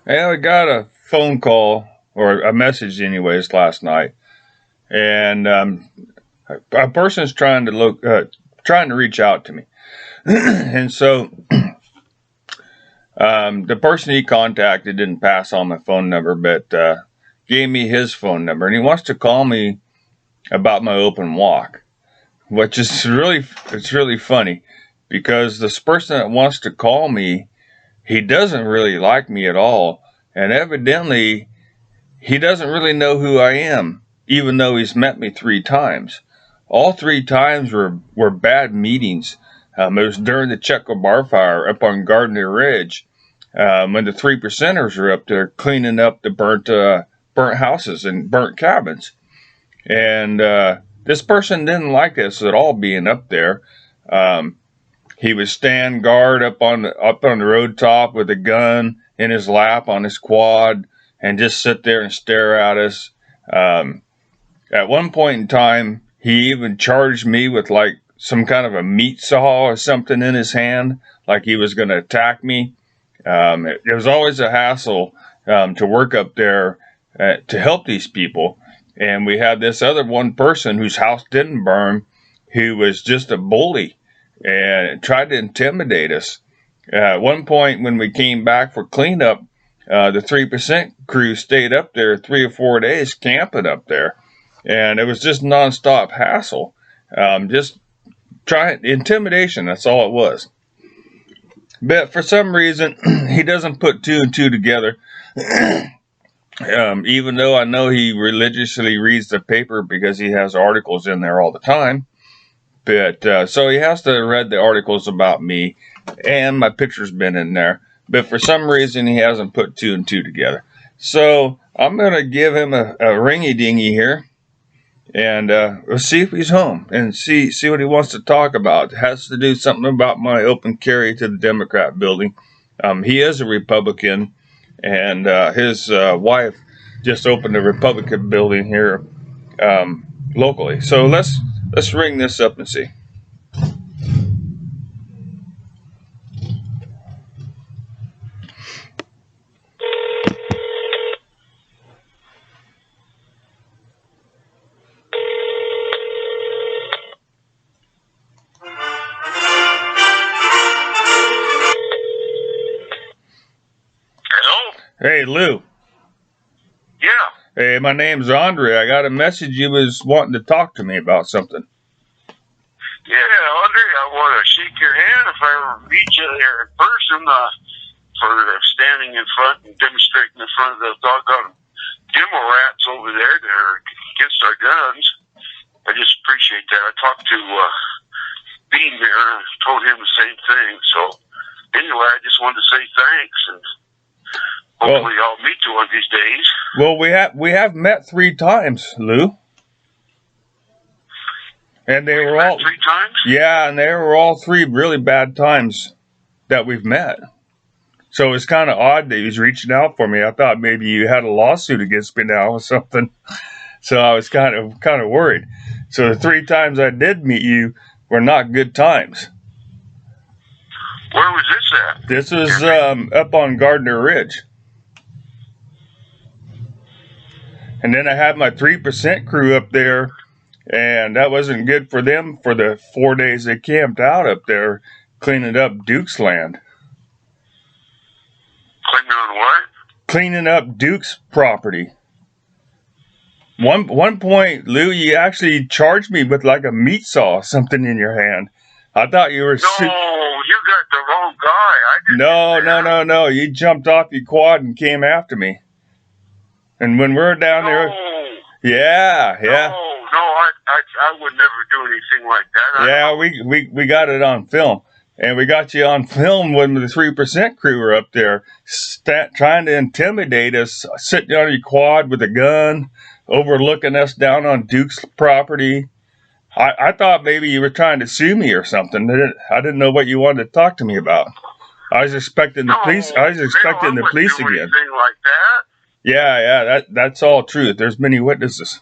Yeah, I got a phone call or a message, anyways, last night, and a person's trying to reach out to me, and so the person he contacted didn't pass on my phone number, but gave me his phone number, and he wants to call me about my open walk, which is really funny because this person that wants to call me, he doesn't really like me at all, and evidently he doesn't really know who I am, even though he's met me 3 times. All 3 times were bad meetings. It was during the Checo Bar Fire up on Gardner Ridge, when the 3 percenters were up there cleaning up the burnt houses and burnt cabins. And this person didn't like us at all being up there. Um, he would stand guard up on the road top with a gun in his lap on his quad and just sit there and stare at us. Um, at one point in time, he even charged me with like some kind of a meat saw or something in his hand, like he was going to attack me. It was always a hassle to work up there to help these people. And we had this other one person whose house didn't burn, who was just a bully and tried to intimidate us. At one point, when we came back for cleanup, the 3% crew stayed up there 3 or 4 days camping up there. And it was just nonstop hassle. Just trying intimidation, that's all it was. But for some reason, he doesn't put two and two together. Even though I know he religiously reads the paper because he has articles in there all the time. But so he has to read the articles about me, and my picture's been in there. But for some reason, he hasn't put two and two together. So I'm gonna give him a ringy dingy here, and we'll see if he's home and see what he wants to talk about. It has to do something about my open carry to the Democrat building. He is a Republican, and his wife just opened a Republican building here locally. So let's ring this up and see. Hello? Hey, Lou. Yeah. Hey, my name's Andre. I got a message you was wanting to talk to me about something. Yeah, Andre, I want to shake your hand if I ever meet you there in person for standing in front and demonstrating in front of the doggone demo rats over there that are against our guns. I just appreciate that. I talked to Bean there and told him the same thing. So anyway, I just wanted to say thanks and hopefully I'll meet you one of these days. Well, we have met 3 times, Lou. And they were all 3 times? Yeah, and they were all 3 really bad times that we've met. So it's kind of odd that he was reaching out for me. I thought maybe you had a lawsuit against me now or something. So I was kind of worried. So the 3 times I did meet you were not good times. Where was this at? This was up on Gardner Ridge. And then I had my 3% crew up there, and that wasn't good for them for the 4 days they camped out up there cleaning up Duke's land. Cleaning on what? Cleaning up Duke's property. One point, Lou, you actually charged me with like a meat saw or something in your hand. I thought you were... No, you got the wrong guy. I didn't No. You jumped off your quad and came after me. And when we're down there... Yeah. No, I would never do anything like that. Yeah, we got it on film. And we got you on film when the 3% crew were up there trying to intimidate us, sitting on your quad with a gun, overlooking us down on Duke's property. I thought maybe you were trying to sue me or something. I didn't know what you wanted to talk to me about. I was expecting the police. I was expecting the police again. Anything like that. Yeah, that's all truth. There's many witnesses.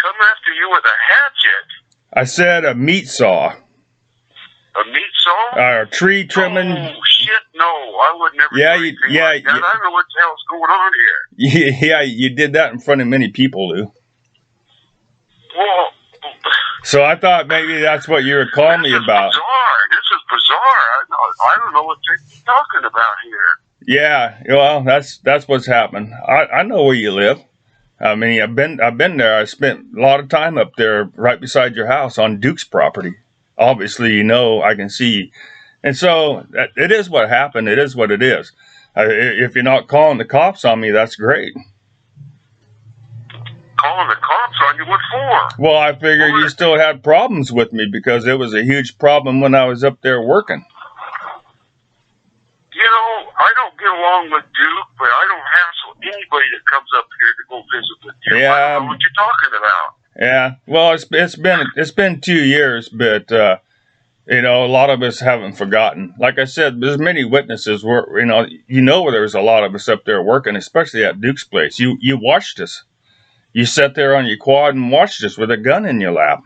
Come after you with a hatchet. I said a meat saw. A meat saw? Tree trimming. Oh, shit, No, I would never Yeah, do anything yeah, like that. I don't know what the hell's going on here. yeah, you did that in front of many people, Lou. Well, So I thought maybe that's what you were calling me about. This is bizarre. I don't know what they're talking about here. Yeah, well, that's what's happened. I know where you live. I mean, I've been there. I spent a lot of time up there, right beside your house on Duke's property. Obviously, you know, I can see, and so it is what happened. It is what it is. If you're not calling the cops on me, that's great. Calling the cops on you? What for? Well, I figured you still had problems with me because it was a huge problem when I was up there working. You know, I don't get along with Duke, but I don't hassle anybody that comes up here to go visit with you. Yeah. I don't know what you're talking about. Yeah, well, it's been 2 years, but you know, a lot of us haven't forgotten. Like I said, there's many witnesses where you know there was a lot of us up there working, especially at Duke's place. You watched us. You sat there on your quad and watched us with a gun in your lap.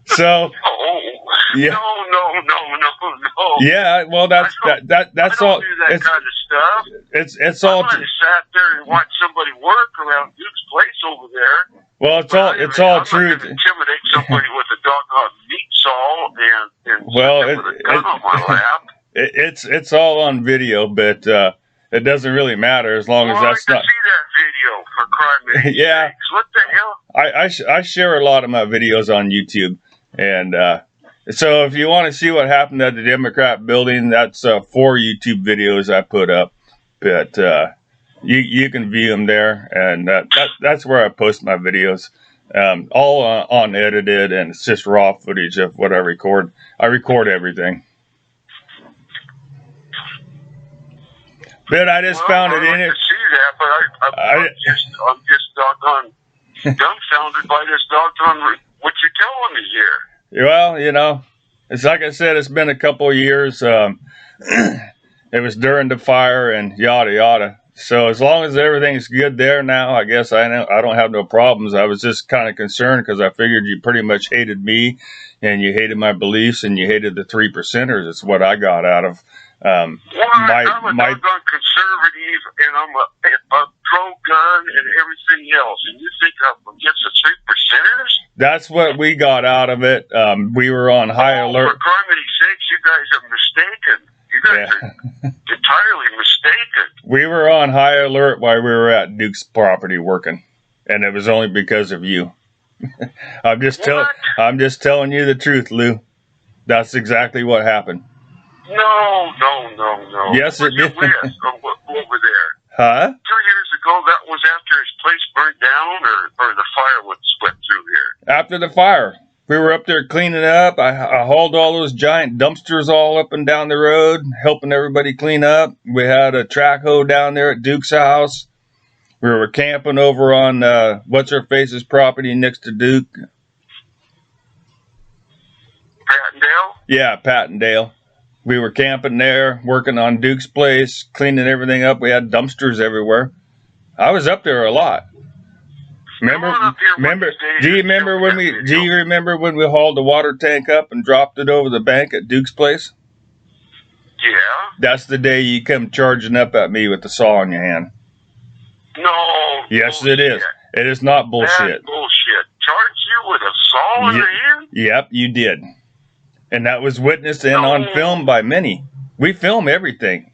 So, yeah. No. Yeah, well, that's all. I don't do that kind of stuff. It's I all. might have sat there and watched somebody work around Duke's place over there. Well, it's all true. I'm not going to intimidate somebody with a doggone meat saw and Well, with a gun on my lap. It's all on video, but it doesn't really matter as long as that's not. I see that video for crime. Yeah. Sakes. What the hell? I share a lot of my videos on YouTube, and so if you want to see what happened at the Democrat building, that's 4 YouTube videos I put up, but you can view them there, and that's where I post my videos, all unedited, and it's just raw footage of what I record. I record everything. But I just found it in it. I see that, but I'm just doggone dumbfounded by this doggone what you're telling me here. Well, you know, it's like I said, it's been a couple of years. It was during the fire and yada yada. So as long as everything's good there now, I guess I don't have no problems. I was just kind of concerned because I figured you pretty much hated me, and you hated my beliefs, and you hated the 3%ers. It's what I got out of. I'm a doggone conservative, and I'm a pro-gun and everything else. And you think I'm against the 3%ers? That's what we got out of it. We were on high alert. For carnity's sakes, you guys are mistaken. You guys are entirely mistaken. We were on high alert while we were at Duke's property working, and it was only because of you. I'm just telling you the truth, Lou. That's exactly what happened. No. Yes, it did. Over there. Huh? 2 years ago, that was after his place burned down, or the fire would swept through here? After the fire. We were up there cleaning up. I hauled all those giant dumpsters all up and down the road, helping everybody clean up. We had a track hoe down there at Duke's house. We were camping over on What's-Her-Face's property next to Duke. Pattondale? Yeah, Pattondale. We were camping there, working on Duke's place, cleaning everything up. We had dumpsters everywhere. I was up there a lot. Remember? Do you remember when we hauled the water tank up and dropped it over the bank at Duke's place? Yeah. That's the day you come charging up at me with the saw in your hand. No. Yes, bullshit. it is. It is not bullshit. That's bullshit. Charge you with a saw in the hand? Yep, you did. And that was witnessed and on film by many. We film everything.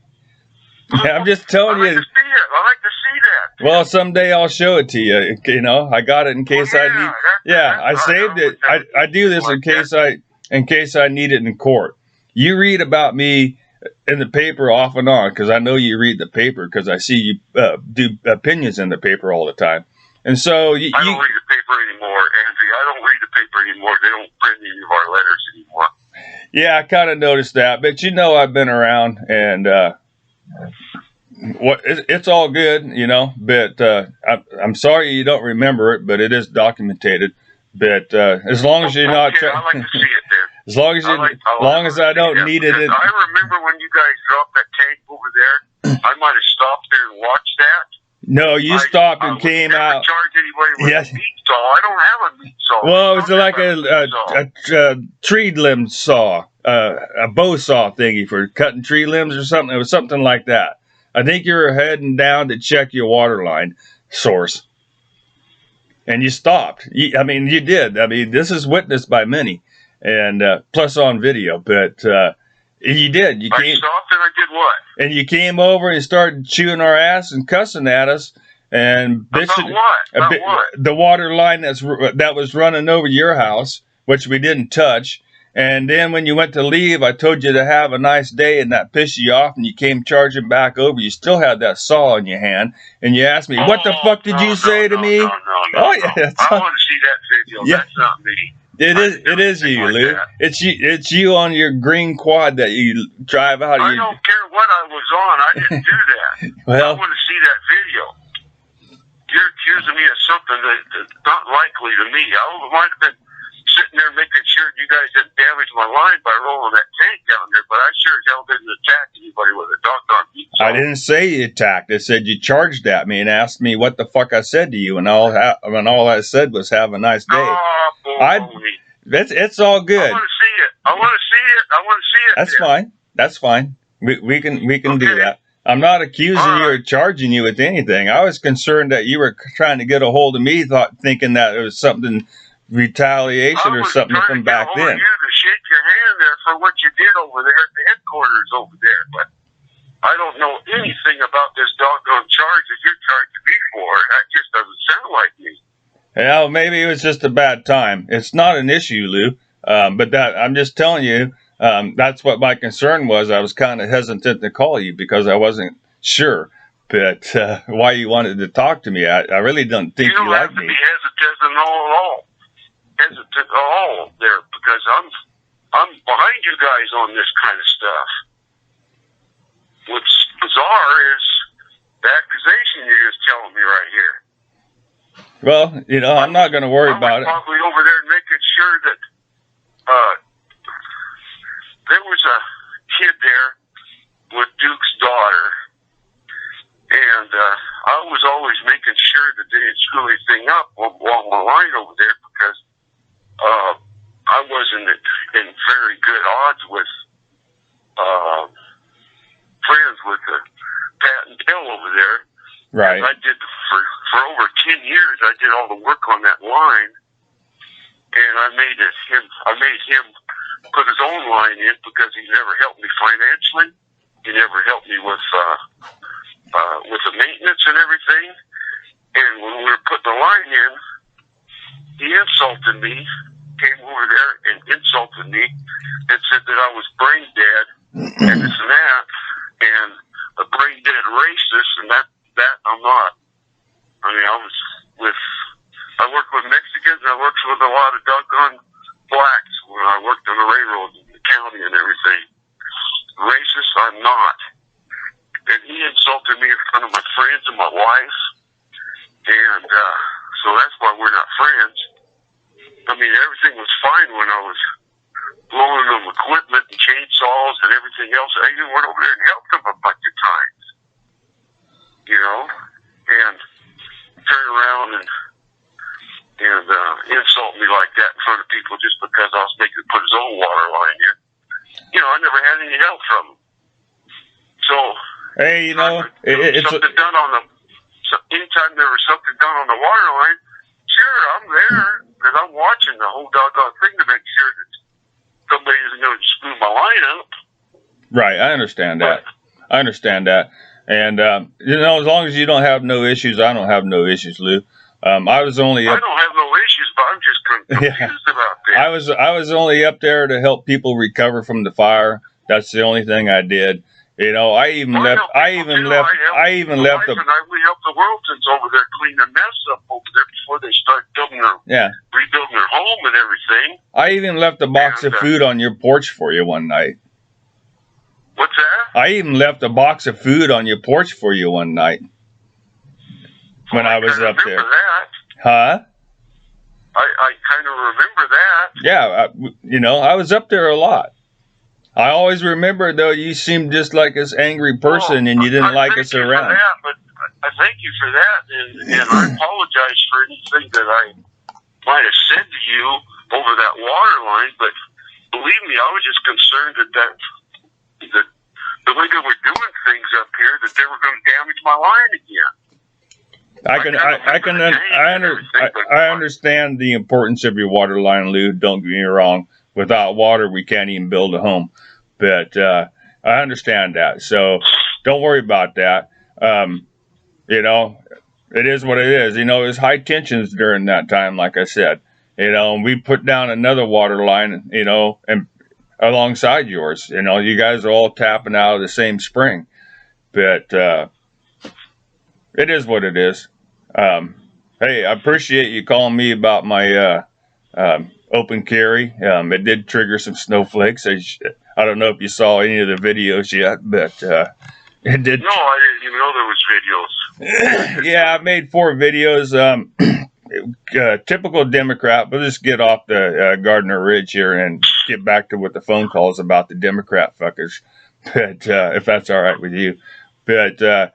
I'm just telling you. I like to see that. Well, someday I'll show it to you. You know, I got it in case I need. Yeah, I saved it. I do this in case I need it in court. You read about me in the paper off and on because I know you read the paper because I see you do opinions in the paper all the time. And so I don't read the paper anymore, Andrew. I don't read the paper anymore. They don't print any of our letters anymore. Yeah, I kind of noticed that, but you know I've been around, and it's all good, you know. But I'm sorry you don't remember it, but it is documented. But as long as you're not, I like to see it there. As long as I don't need it. I remember when you guys dropped that tank over there. I might have stopped there and watched that. No, you stopped and came out. Charge anybody with a meat saw. I don't have a meat saw. Well, it was like a tree limb saw, a bow saw thingy for cutting tree limbs or something. It was something like that. I think you were heading down to check your water line source, and you stopped. I mean, you did. I mean, this is witnessed by many, and plus on video. But you did. I stopped and I did what? And you came over and started chewing our ass and cussing at us and bitching. About what? The water line that was running over your house, which we didn't touch. And then when you went to leave, I told you to have a nice day, and that pissed you off, and you came charging back over. You still had that saw in your hand, and you asked me, "What the fuck did you say to me?" No, oh yeah, I want to see that video. Yeah. That's not me. It is you, like Lou. That. It's you on your green quad that you drive out. I don't care what I was on. I didn't do that. Well, I want to see that video. You're accusing me of something that's not likely to me. I might have been sitting there making sure you guys didn't damage my line by rolling that tank down there, but I sure as hell didn't attack anybody with a doggone meat saw. I didn't say you attacked. I said you charged at me and asked me what the fuck I said to you, and all I said was "Have a nice day." It's all good. I want to see it. I want to see it. That's fine. That's fine. We can do that. I'm not accusing you or charging you with anything. I was concerned that you were trying to get a hold of me, thinking that it was something retaliation or something from back then. I was trying to get a hold of you to shake your hand there for what you did over there at the headquarters over there, but I don't know anything about this doggone charge that you're charging me for. That just doesn't sound like me. Well, maybe it was just a bad time. It's not an issue, Lou. But I'm just telling you, that's what my concern was. I was kind of hesitant to call you because I wasn't sure, but why you wanted to talk to me. I really don't think you like me. You don't have to be hesitant at all there, because I'm behind you guys on this kind of stuff. What's bizarre is the accusation you're just telling me right here. Well, I'm not going to worry about it. Probably over there making sure that there was a kid there with Duke's daughter, and I was always making sure that they didn't screw anything up along the line over there, because I wasn't in very good odds with friends with Pat and Bill over there. Right. And I did for over 10 years. I did all the work on that line, and I made him put his own line in, because he never helped me financially. He never helped me with the maintenance and everything. And when we were putting the line in, he insulted me. Came over there and insulted me and said that I was brain dead and this and that, and a brain dead racist, and that I'm not. I mean, I worked with Mexicans, and I worked with a lot of doggone blacks when I worked on the railroad in the county and everything. Racist, I'm not. And he insulted me in front of my friends and my wife, and so that's why we're not friends. I mean, everything was fine when I was loaning them equipment and chainsaws and everything else. I even went over there and helped them a bunch of times, and turn around and insult me like that in front of people just because I was making him put his own water line in. I never had any help from him. So, hey, it's something done on anytime there was something done on the water line, sure, I'm there, because I'm watching the whole doggone thing to make sure that somebody isn't going to screw my line up. Right, I understand that. And, as long as you don't have no issues, I don't have no issues, Lou. I don't have no issues, but I'm just confused about this. I was only up there to help people recover from the fire. That's the only thing I did. I even left. We helped the Wiltons over there clean the mess up over there before they start rebuilding their home and everything. I even left a box of food on your porch for you one night. What's that? I even left a box of food on your porch for you one night when I was up there. That. Huh? I kind of remember that. Yeah, I was up there a lot. I always remember, though, you seemed just like this angry person, and you didn't like us around. I thank you for that, and I apologize for anything that might have said to you over that water line, but believe me, I was just concerned that the way they were doing things up here, that they were going to damage my line again. I understand the importance of your water line, Lou. Don't get me wrong. Without water, we can't even build a home. But I understand that. So don't worry about that. You know, it is what it is. You know, it was high tensions during that time, like I said. You know, we put down another water line, you know, and alongside yours. You know, you guys are all tapping out of the same spring. But it is what it is. Hey, I appreciate you calling me about my open carry. It did trigger some snowflakes. I don't know if you saw any of the videos yet, but it did. No, I didn't even know there was videos. Yeah, I made 4 videos. Typical Democrat. We'll just get off the Gardner Ridge here and get back to what the phone calls about the Democrat fuckers. But if that's all right with you, but we got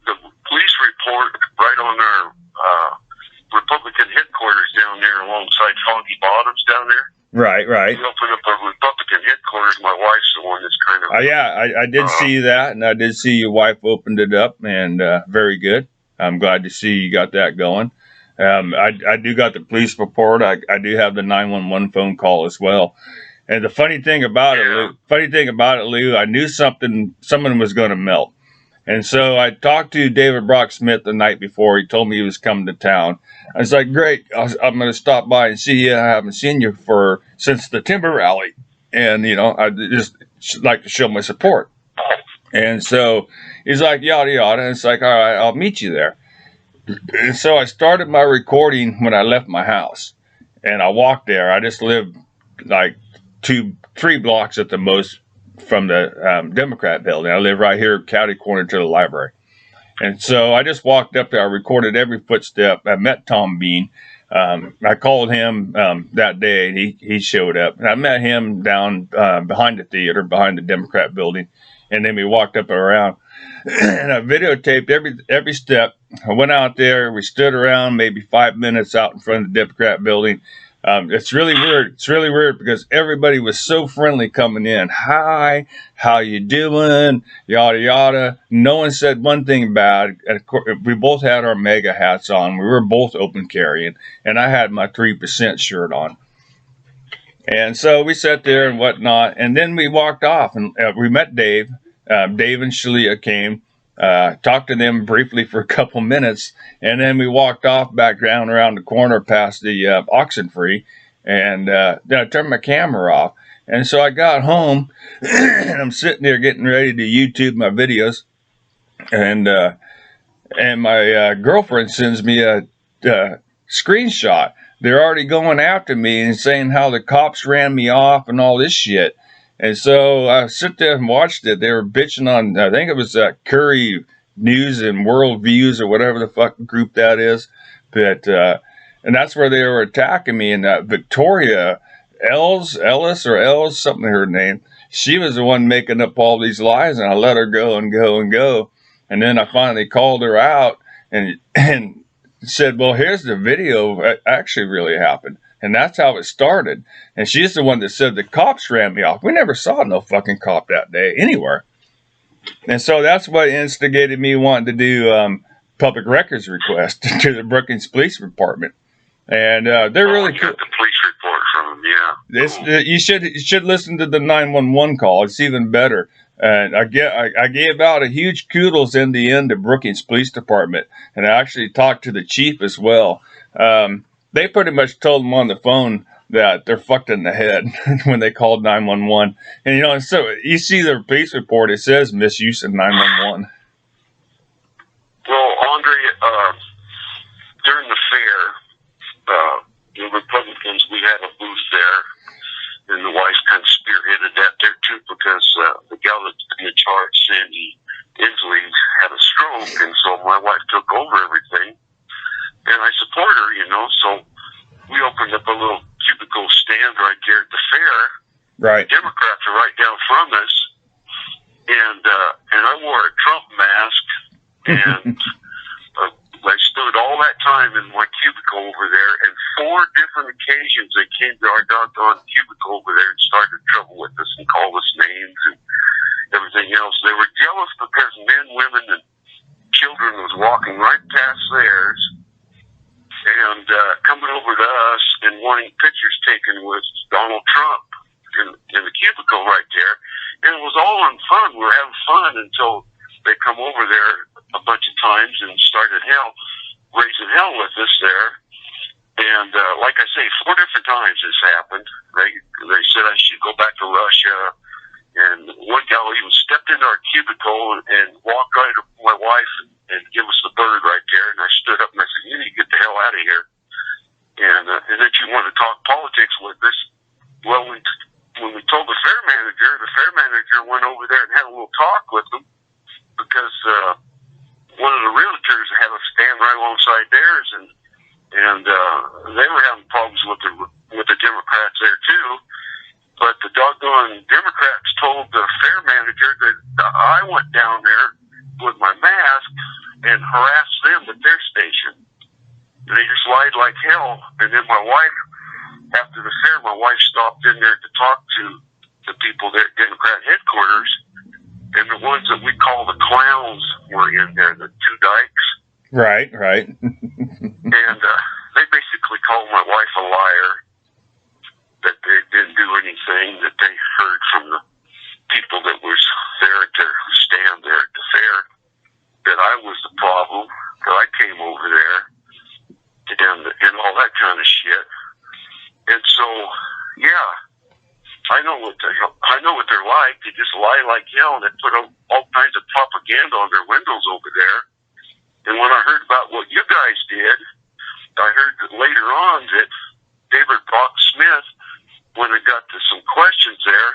the police report right on our Republican headquarters down there alongside Foggy Bottoms down there. Right. We opened up a Republican headquarters. My wife's the one that's kind of. Yeah, I did see that, and I did see your wife opened it up, and very good. I'm glad to see you got that going. I do got the police report. I do have the 911 phone call as well. And the funny thing about it, Lou, I knew someone was going to melt. And so I talked to David Brock Smith the night before. He told me he was coming to town. I was like, great, I'm going to stop by and see you. I haven't seen you since the timber rally. And, you know, I just like to show my support. And so he's like, yada, yada. And it's like, all right, I'll meet you there. And so I started my recording when I left my house. And I walked there. I just lived like 2-3 blocks at the most from the Democrat building. I live right here, catty corner to the library. And so I just walked up there. I recorded every footstep. I met Tom Bean. I called him that day, and he showed up. And I met him down behind the theater, behind the Democrat building. And then we walked up and around. And I videotaped every step. I went out there. We stood around maybe 5 minutes out in front of the Democrat building. It's really weird. It's really weird because everybody was so friendly coming in. Hi, how you doing? Yada, yada. No one said one thing bad. And of course, we both had our MAGA hats on. We were both open carrying. And I had my 3% shirt on. And so we sat there and whatnot. And then we walked off and we met Dave. Dave and Shalia came. Talked to them briefly for a couple minutes, and then we walked off back down around the corner past the Oxenfree, and then I turned my camera off. And so I got home, and I'm sitting there getting ready to YouTube my videos, and my girlfriend sends me a screenshot. They're already going after me and saying how the cops ran me off and all this shit. And so I sit there and watched it. They were bitching on, I think it was Curry News and World Views or whatever the fuck group that is. But, and that's where they were attacking me. And Victoria Ellis, something her name, she was the one making up all these lies, and I let her go and go and go. And then I finally called her out and said, well, here's the video. It actually really happened. And that's how it started. And she's the one that said the cops ran me off. We never saw no fucking cop that day anywhere. And so that's what instigated me wanting to do public records request to the Brookings Police Department. And they're really cool. The police report from them, yeah. You should listen to the 911 call. It's even better. And I gave out a huge kudos in the end to Brookings Police Department. And I actually talked to the chief as well. They pretty much told them on the phone that they're fucked in the head when they called 911. And, you know, so you see the police report, it says misuse of 911. Well, Andre, during the fair, the Republicans, we had a booth there, and the wife kind of spearheaded that there, too, because the gal that's in charge, Sandy Inslee, had a stroke, and so my wife took over everything. And I support her, you know, so we opened up a little cubicle stand right there at the fair. Right. The Democrats are right down from us. And I wore a Trump mask, and I stood all that time time in my cubicle over there, and 4 different occasions they came to our doggone cubicle over there and started trouble with us and called us names and everything else. They were jealous because men, women, and children was walking right past theirs and coming over to us and wanting pictures taken with Donald Trump in the cubicle right there. And it was all in fun. We were having fun until they come over there a bunch of times and started raising hell with us there. And like I say, 4 different times this happened. They said I should go back to Russia. And one gal even stepped into our cubicle and walked right up to my wife and give us the bird right there. And I stood up and I said, "You need to get the hell out of here." And then she wanted to talk politics with us. Well, when we told the fair manager went over there and had a little talk with them because one of the realtors had a stand right alongside theirs, and they were having problems with the Democrats there too. But the doggone Democrats told the fair manager that I went down there with my mask and harassed them at their station. They just lied like hell. And then my wife, after the fair, my wife stopped in there to talk to the people there at Democrat headquarters, and the ones that we call the clowns were in there, the 2 dykes. Right. And they basically called my wife a liar, that they didn't do anything, that they heard from the people that was there at their stand there at the fair, that I was the problem, that I came over there, and all that kind of shit. And so, yeah, I know what they're like. They just lie like hell, and they put all kinds of propaganda on their windows over there. And when I heard about what you guys did, I heard that later on that David Brock Smith, when it got to some questions there,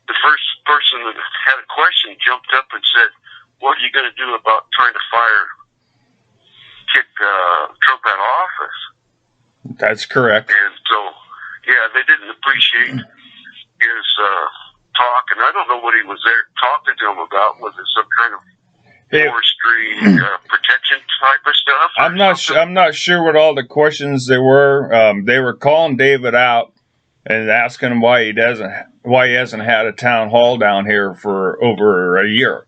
the first person that had a question jumped up and said, "What are you going to do about trying to kick Trump out of office?" That's correct. And so, yeah, they didn't appreciate his talk, and I don't know what he was there talking to him about. Was it some kind of forestry protection type of stuff? I'm not sure what all the questions they were. They were calling David out and asking him why he hasn't had a town hall down here for over a year.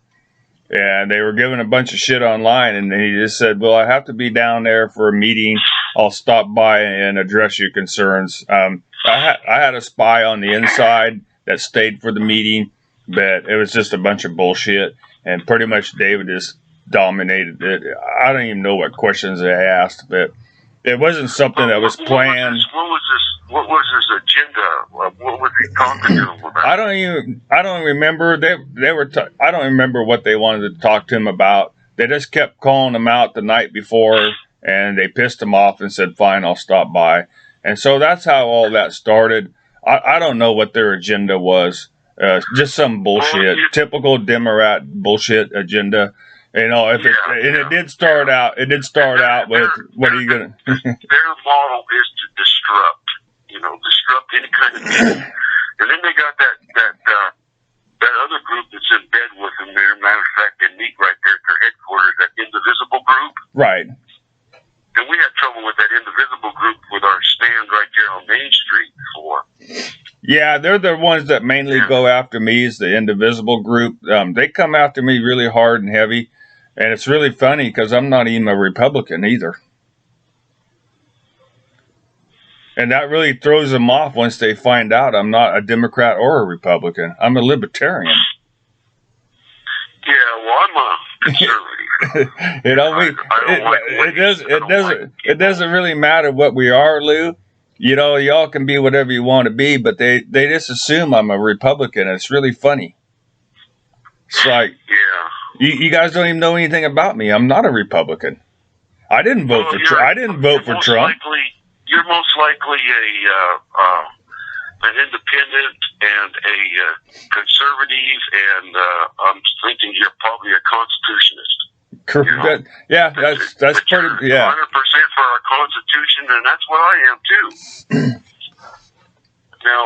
And they were giving a bunch of shit online, and he just said, "Well, I have to be down there for a meeting. I'll stop by and address your concerns." I had a spy on the inside that stayed for the meeting, but it was just a bunch of bullshit, and pretty much David just dominated it. I don't even know what questions they asked, but it wasn't something that was planned. What was his agenda? What was he talking to him about? I don't remember. I don't remember what they wanted to talk to him about. They just kept calling him out the night before, and they pissed him off and said, "Fine, I'll stop by." And so that's how all that started. I don't know what their agenda was. Just some bullshit, typical Democrat bullshit agenda. You know, it did start out with, what are you gonna? Their model is to disrupt any kind of meeting. And then they got that other group that's in bed with them there. Matter of fact, they meet right there at their headquarters, that Indivisible group. Right. And we had trouble with that Indivisible group with our stand right there on Main Street before. Yeah, they're the ones that mainly go after me, is the Indivisible group. They come after me really hard and heavy, and it's really funny because I'm not even a Republican either. And that really throws them off once they find out I'm not a Democrat or a Republican. I'm a libertarian. Yeah, well, I'm a conservative. You know, it doesn't really matter what we are, Lou. You know, y'all can be whatever you want to be, but they just assume I'm a Republican. It's really funny. It's like, you guys don't even know anything about me. I'm not a Republican. I didn't vote for Trump. I didn't vote for Trump. You're most likely an independent and a conservative, and I'm thinking you're probably a constitutionist. Correct. Yeah, that's pretty. Yeah. 100% for our Constitution, and that's what I am too. Now,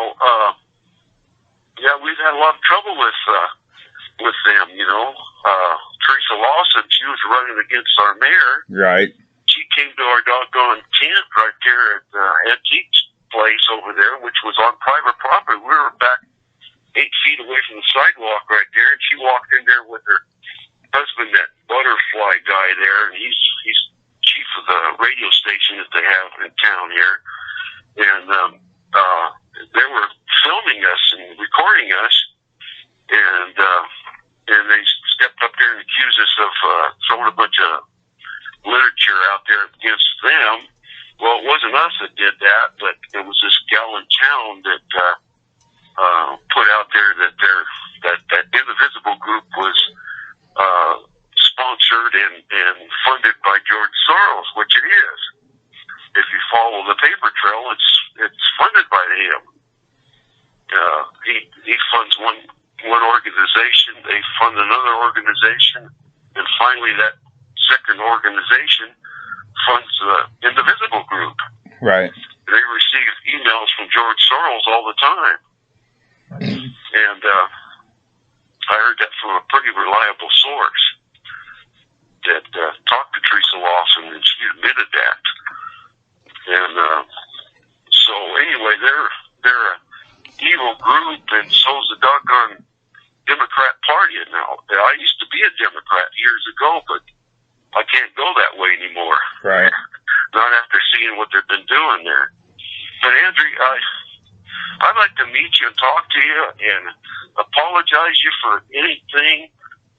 we've had a lot of trouble with them. You know, Teresa Lawson, she was running against our mayor. Right. She she came to our doggone tent right there at the antiques place over there, which was on private property. We were back 8 feet away from the sidewalk right there, and she walked in there with her husband, that butterfly guy there, and he's chief of the radio station that they have in town here, and they were filming us and recording us, and they stepped up there and accused us of throwing a bunch of literature out there against them. Well, it wasn't us that did that, but it was this gal in town that put out there that Indivisible group was sponsored and funded by George Soros, which it is. If you follow the paper trail, it's funded by him. He funds one organization, they fund another organization, and finally that second organization funds the Indivisible group. Right. They receive emails from George Soros all the time. And I heard that from a pretty reliable source that talked to Teresa Lawson, and she admitted that. And so anyway, they're an evil group, and so's the doggone Democrat Party now. I used to be a Democrat years ago, but I can't go that way anymore. Right. Not after seeing what they've been doing there. But Andrew, I'd like to meet you and talk to you and apologize you for anything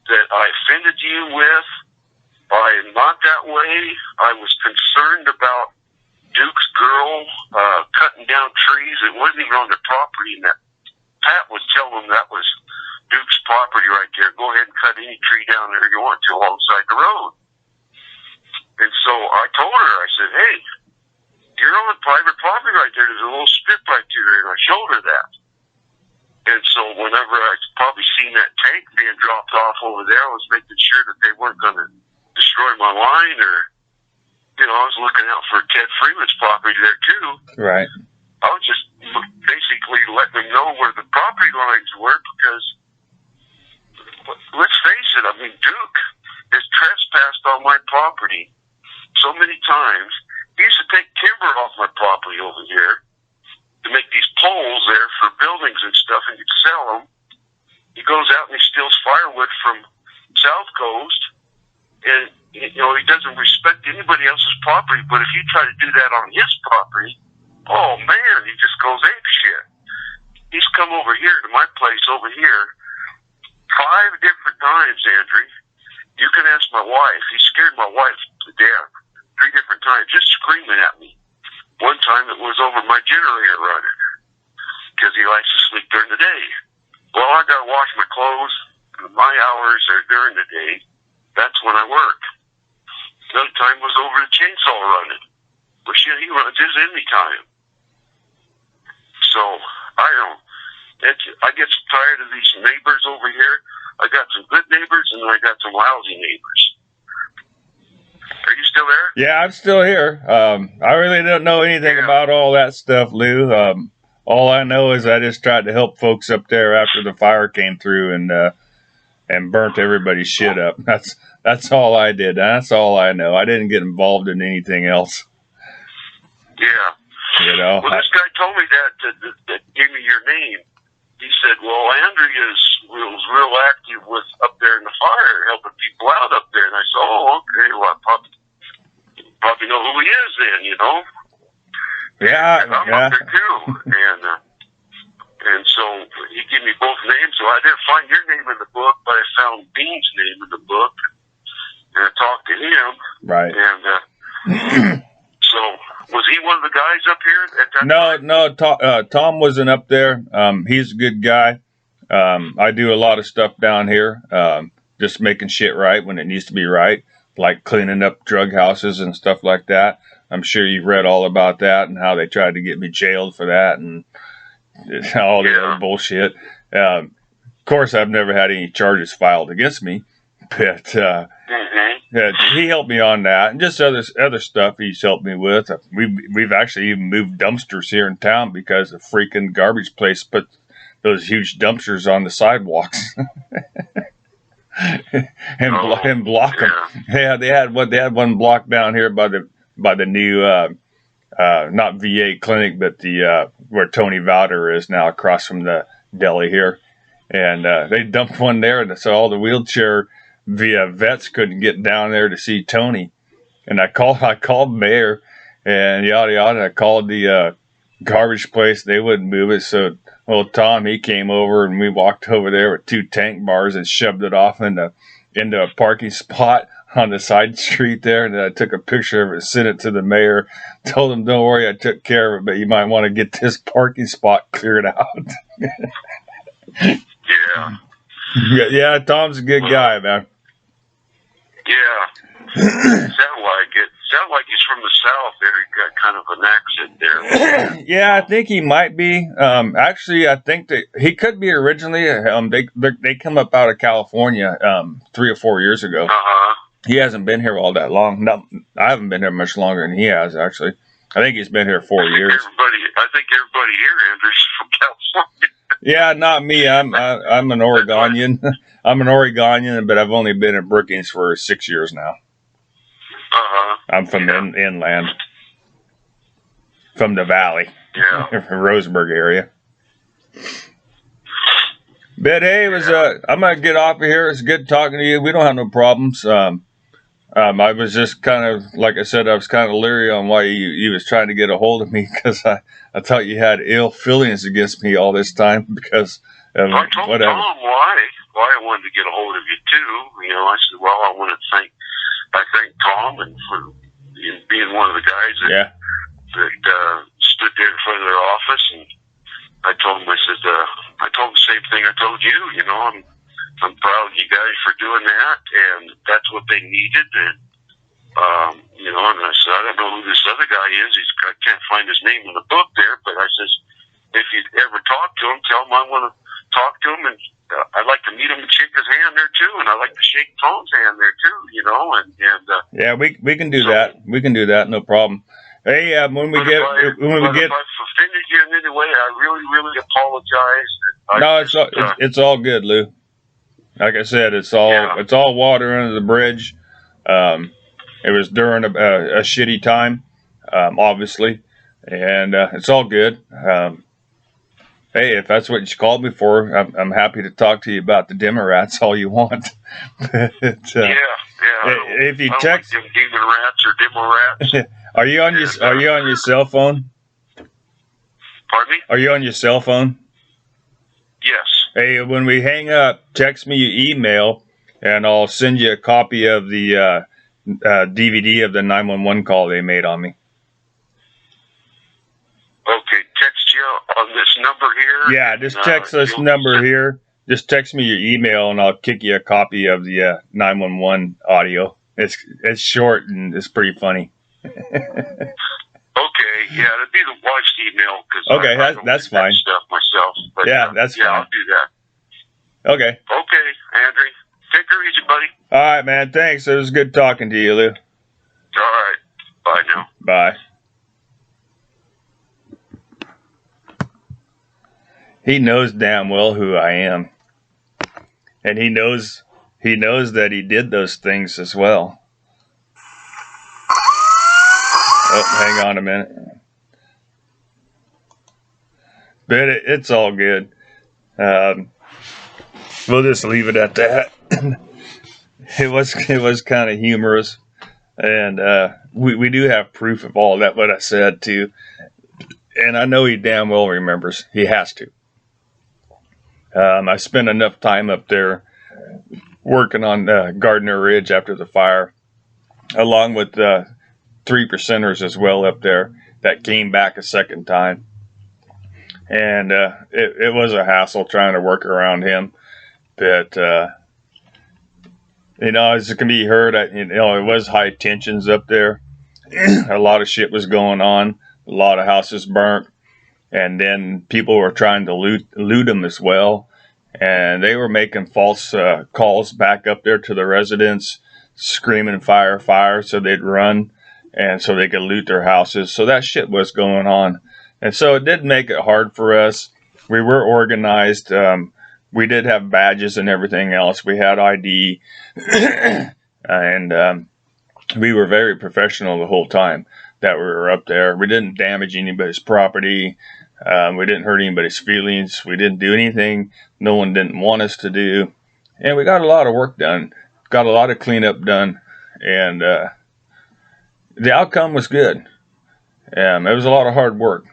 that I offended you with. I am not that way. I was concerned about Duke's girl cutting down trees. It wasn't even on their property, and that Pat was telling them that was Duke's property right there. Go ahead and cut any tree down there you want to alongside the road. And so I told her, I said, hey, you're on private property right there. There's a little strip right there, and I showed her that. And so whenever I probably seen that tank being dropped off over there, I was making sure that they weren't going to destroy my line, or, I was looking out for Ted Freeman's property there too. Right. I was just basically letting them know where the property lines were, because let's face it, Duke has trespassed on my property so many times. He used to take timber off my property over here to make these poles there for buildings and stuff, and he'd sell them. He goes out and he steals firewood from South Coast, and he doesn't respect anybody else's property. But if you try to do that on his property, oh man, he just goes apeshit. He's come over here to my place over here 5 different times, Andrew. You can ask my wife. He scared my wife to death 3 different times, just screaming at me. One time it was over my generator running, because he likes to sleep during the day. Well, I got to wash my clothes. My hours are during the day. That's when I work. Another time was over the chainsaw running. Well, shit, he runs his any time. So, I get so tired of these neighbors over here. I got some good neighbors, and I got some lousy neighbors. Are you still there? Yeah, I'm still here. I really don't know anything about all that stuff, Lou. All I know is I just tried to help folks up there after the fire came through and burnt everybody's shit up. That's all I did. That's all I know. I didn't get involved in anything else. Yeah. Well, this guy told me that gave me your name. He said, well, Andrea was real active with up there in the fire, helping people out up there. And I said, oh, okay, well, I probably know who he is then, Yeah, and I'm up there too. And so he gave me both names. So I didn't find your name in the book, but I found Bean's name in the book. And I talked to him. Right. And so was he one of the guys up here at that time? No, Tom wasn't up there. He's a good guy. I do a lot of stuff down here, just making shit right when it needs to be right, like cleaning up drug houses and stuff like that. I'm sure you've read all about that and how they tried to get me jailed for that and all the other bullshit. Of course, I've never had any charges filed against me, but he helped me on that, and just other stuff he's helped me with. We've actually even moved dumpsters here in town because the freaking garbage place put those huge dumpsters on the sidewalks. and block them. Yeah. They had one block down here by the new not VA clinic, but the where Tony Vowder is now, across from the deli here, and they dumped one there, and so all the wheelchair vets couldn't get down there to see Tony. And I called Mayor and yada yada. I called the garbage place. They wouldn't move it. So Tom, he came over, and we walked over there with 2 tank bars and shoved it off into a parking spot on the side street there. And then I took a picture of it, sent it to the mayor, told him, don't worry, I took care of it, but you might want to get this parking spot cleared out. Yeah. Yeah, Tom's a good guy, man. Yeah. Sound like he's from the South there. He got kind of an accent there. Yeah, I think he might be. Actually, I think that he could be originally. They come up out of California 3 or 4 years ago. Uh-huh. He hasn't been here all that long. No, I haven't been here much longer than he has, actually. I think he's been here 4 years. I think everybody here, Andrew's from California. Yeah, not me. I'm an Oregonian. I'm an Oregonian, but I've only been in Brookings for 6 years now. Uh-huh. I'm from inland, from the valley, Yeah. Roseburg area. But hey, it was I'm gonna get off of here. It's good talking to you. We don't have no problems. I was just kind of, like I said, I was kind of leery on why you was trying to get a hold of me, because I thought you had ill feelings against me all this time because of I told whatever. Tom why I wanted to get a hold of you too. You know, I said, well, I want to thank Tom and for being one of the guys that stood there in front of their office. And I told him, I told him the same thing I told you. You know, I'm proud of you guys for doing that, and that's what they needed. And you know, and I said, I don't know who this other guy is. I can't find his name in the book there, but I says, if you ever talk to him, tell him I want to talk to him, and I'd like to meet him and shake his hand there too, and I'd like to shake Tom's hand there too. You know, and yeah, we can do that. We can do that, no problem. Hey, when we get if I've offended you in any way, I really, really apologize. It's all good, Lou. Like I said, it's all water under the bridge. It was during a shitty time, obviously, and it's all good. Hey, if that's what you called me for, I'm happy to talk to you about the Democrats all you want. Yeah. If you text, like demon rats or demo rats. Are you on your cell phone? Pardon me? Are you on your cell phone? Yes. Hey, when we hang up, text me your email, and I'll send you a copy of the DVD of the 911 call they made on me. Okay, text you on this number here. Yeah, just text this number here. Just text me your email, and I'll kick you a copy of the 911 audio. It's short and it's pretty funny. Okay, yeah, it'd be the wife's email. Okay, that's fine. Stuff myself. But, yeah, that's fine. I'll do that. Okay. Okay, Andrew. Take her easy, buddy. All right, man. Thanks. It was good talking to you, Lou. All right. Bye now. Bye. He knows damn well who I am. And he knows that he did those things as well. Oh, hang on a minute. But it's all good. We'll just leave it at that. It was kind of humorous, and we do have proof of all that what I said too. And I know he damn well remembers. He has to. I spent enough time up there working on Gardner Ridge after the fire, along with 3%ers as well up there that came back a second time. And it was a hassle trying to work around him. But, as it can be heard, it was high tensions up there. A lot of shit was going on. A lot of houses burnt. And then people were trying to loot them as well. And they were making false calls back up there to the residents, screaming fire, fire, so they'd run. And so they could loot their houses. So that shit was going on. And so it did make it hard for us. We were organized. we did have badges and everything else. We had ID, and we were very professional the whole time that we were up there. We didn't damage anybody's property. We didn't hurt anybody's feelings. We didn't do anything no one didn't want us to do. And we got a lot of work done, got a lot of cleanup done, and the outcome was good. It was a lot of hard work.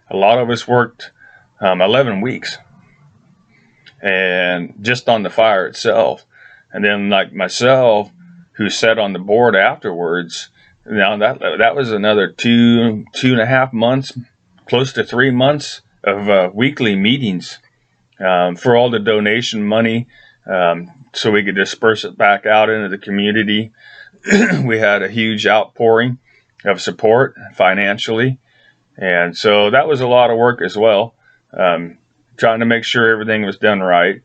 A lot of us worked 11 weeks, and just on the fire itself. And then, like myself, who sat on the board afterwards, now that was another 2.5 months, close to 3 months of weekly meetings for all the donation money, so we could disperse it back out into the community. We had a huge outpouring of support financially, and so that was a lot of work as well. Trying to make sure everything was done right,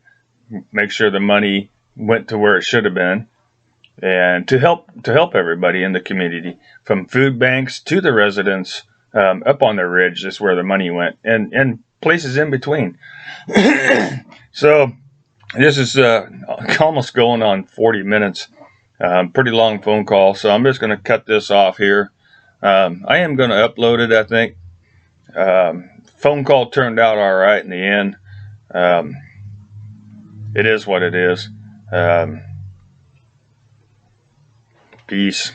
make sure the money went to where it should have been, and to help everybody in the community, from food banks to the residents up on the ridge. Is where the money went, and places in between. So this is almost going on 40 minutes. Pretty long phone call, so I'm just going to cut this off here. I am going to upload it, I think. Phone call turned out all right in the end. It is what it is. Peace.